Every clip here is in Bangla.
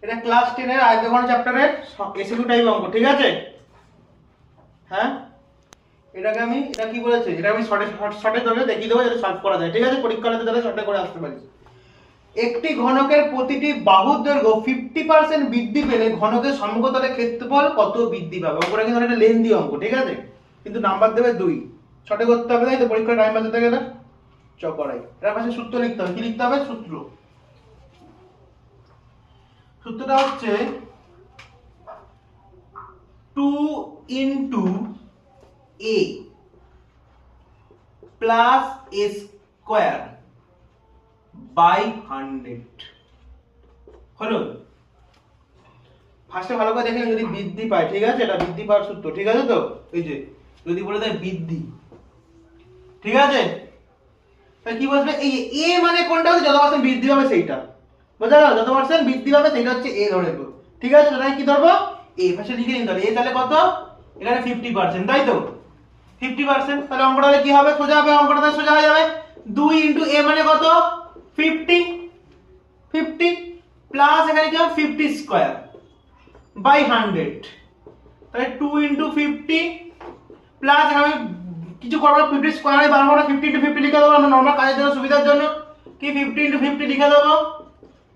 এটা ক্লাস 10 এর আয়তঘন চ্যাপ্টারের এসিকিউ টাইপ অঙ্ক, ঠিক আছে? হ্যাঁ, এটাকে আমি এটা কি বলেছে, এটা আমি শর্টে ধরে দেখিয়ে দেবো যাতে সলভ করা যায়, ঠিক আছে? পরীক্ষা হলে তাহলে শর্টে করে আসতে পারিস। একটি ঘনকের প্রতিটি বাহুর দৈর্ঘ্য 50% বৃদ্ধি পেলে ঘনকের সমগ্রতলের ক্ষেত্রফল কত বৃদ্ধি পাবে? অঙ্কটা কিন্তু একটা লেন্দি অঙ্ক, ঠিক আছে? কিন্তু নাম্বার দেবে 2, শর্টে করতে হবে, তাই তো? পরীক্ষার টাইম বাঁচাতে গেলে করাই। এর পাশে সূত্র লিখতে হবে। কি লিখতে হবে? সূত্রটা হচ্ছে 2 into a plus a square by 100 হলো। ফার্স্টে ভালো করে দেখেন যদি বৃদ্ধি পায়, ঠিক আছে? এটা বৃদ্ধি পাওয়ার সূত্র, ঠিক আছে তো? এই যে যদি বলে দেয় বৃদ্ধি, ঠিক আছে? তাহলে কি বলবে? এই a মানে কোনটা হচ্ছে যত পার্সেন্ট বৃদ্ধি পাবে সেইটা, বুঝা গেল? যত পার্সেন্ট বৃদ্ধি পাবে সেইটা হচ্ছে a ধরে নেব, ঠিক আছে? তাহলে কি ধরবো? a পাশে লিখে নিতে হবে। a তাহলে কত? এখানে 50%, তাই তো? 50%। তাহলে অঙ্কটা কি হবে? সোজা হবে, অঙ্কটা তাহলে সোজা হয়ে যাবে। 2 into a মানে কত? 50 প্লাস এখানে কি হবে? 50 স্কয়ার বাই 100। তাহলে 2 into 50 প্লাস এখানে কিছু করব 50 স্কয়ার বাই 12 50 into 50 লিখে দেবো আমরা নরমাল কাজের জন্য সুবিধার জন্য। কি 50 into 50 লিখে দেবো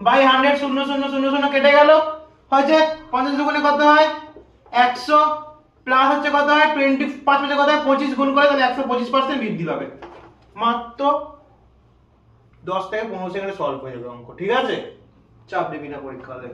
বাই 100, 0 0 0 0 কেটে গেল, হয়েছে 50 দুগুণে কত হয়? 100 প্লাস হচ্ছে কত হয়? 25 হচ্ছে কত হয়? 25 গুণ করে, তাহলে 125% বৃদ্ধি পাবে। মাত্র 10 থেকে 15 সেকেন্ডে সলভ হয়ে যাবে অঙ্ক, ঠিক আছে? চাপ দিবি না পরীক্ষা হলে।